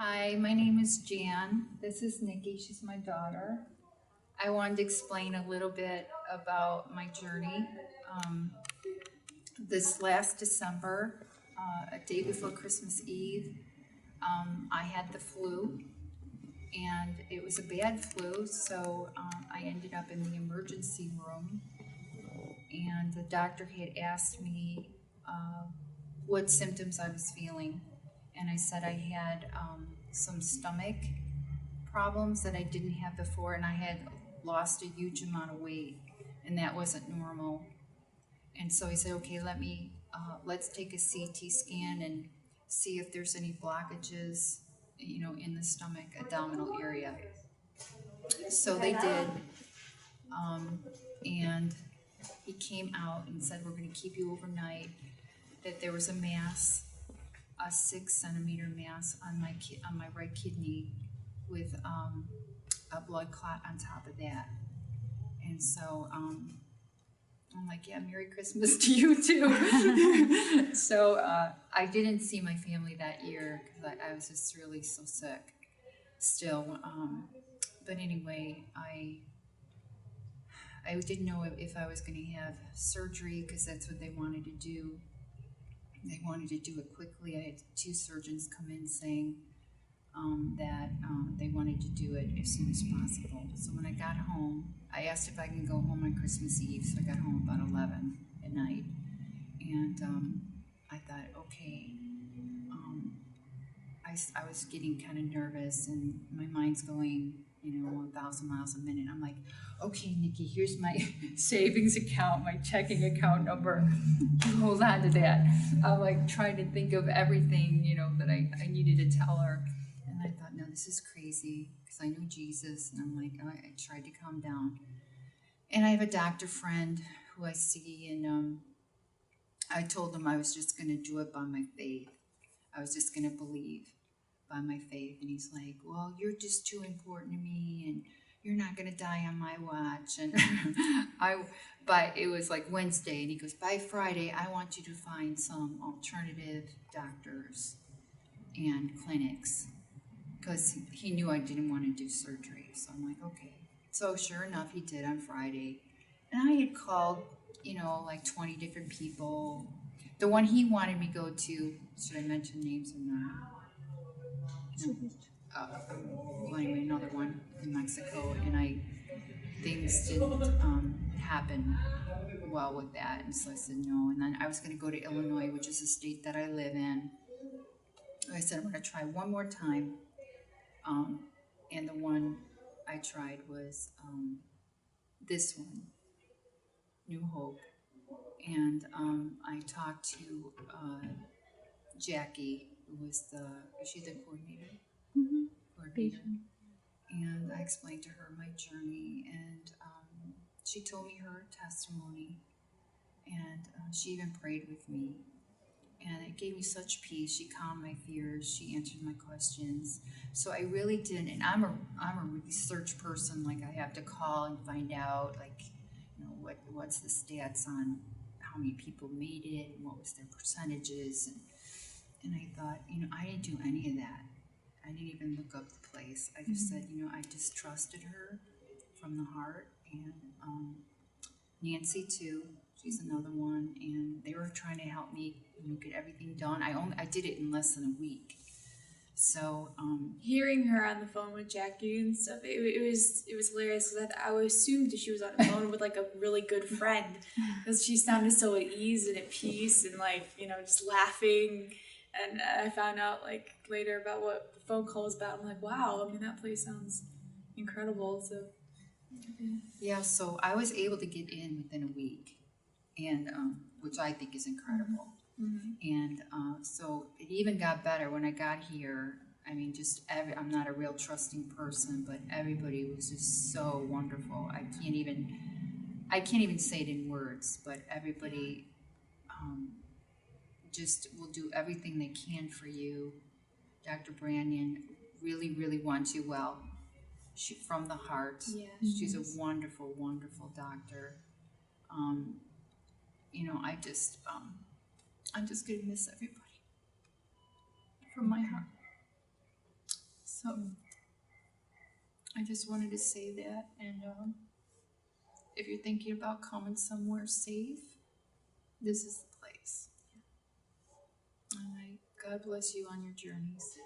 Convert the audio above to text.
Hi, my name is Jan. This is Nikki. She's my daughter. I wanted to explain a little bit about my journey. Um, this last December, a day before Christmas Eve, I had the flu, and it was a bad flu, so I ended up in the emergency room, and the doctor had asked me what symptoms I was feeling, and I said I had some stomach problems that I didn't have before, and I had lost a huge amount of weight, and that wasn't normal. And so he said, okay, let's take a CT scan and see if there's any blockages, in the stomach, abdominal area. So they did, and he came out and said, we're going to keep you overnight, that there was a mass, a 6 centimeter mass on my right kidney with a blood clot on top of that. And so I'm like, yeah, Merry Christmas to you too. So I didn't see my family that year because I was just really so sick still. But anyway, I didn't know if I was going to have surgery because that's what they wanted to do. They wanted to do it quickly. I had two surgeons come in saying that they wanted to do it as soon as possible. So when I got home, I asked if I can go home on Christmas Eve. So I got home about 11 at night. And I thought, okay, I was getting kind of nervous and my mind's going, 1,000 miles a minute. I'm like, okay, Nikki, here's my savings account, my checking account number. You hold on to that. I'm like trying to think of everything, that I needed to tell her. And I thought, no, this is crazy because I knew Jesus. And I'm like, I tried to calm down. And I have a doctor friend who I see, and I told him I was just going to do it by my faith. I was just going to believe by my faith. And he's like, well, you're just too important to me, and you're not going to die on my watch. And but it was like Wednesday, and he goes, by Friday, I want you to find some alternative doctors and clinics because he knew I didn't want to do surgery. So I'm like, okay. So sure enough, he did on Friday. And I had called, like 20 different people. The one he wanted me to go to, should I mention names or not? No. Well, anyway, another one in Mexico, and things didn't happen well with that, and so I said no. And then I was going to go to Illinois, which is a state that I live in. I said I'm going to try one more time, and the one I tried was this one, New Hope, and I talked to Jackie, who was is she the coordinator? Mm-hmm. Coordinator. And I explained to her my journey, and she told me her testimony, and she even prayed with me, and it gave me such peace. She calmed my fears. She answered my questions. So I really did, and I'm a research person. Like I have to call and find out, like, what's the stats on how many people made it, and what was their percentages, and I thought, I didn't do any of that. I didn't even look up the place. I just said, I just trusted her from the heart, and Nancy too. She's another one, and they were trying to help me, get everything done. I did it in less than a week. So Hearing her on the phone with Jackie and stuff, it was hilarious because I assumed that she was on the phone with like a really good friend because she sounded so at ease and at peace and just laughing. And I found out like later about what the phone call was about. I'm like, wow, I mean that place sounds incredible. So yeah, so I was able to get in within a week, and which I think is incredible. And so it even got better when I got here. I mean, I'm not a real trusting person, but everybody was just so wonderful. I can't even say it in words, but everybody just will do everything they can for you. Dr. Branyan really, really wants you well. From the heart. yeah, She's a wonderful, wonderful doctor. I'm just gonna miss everybody from my heart. So I just wanted to say that, and if you're thinking about coming somewhere safe, this is the place. And God bless you on your journeys.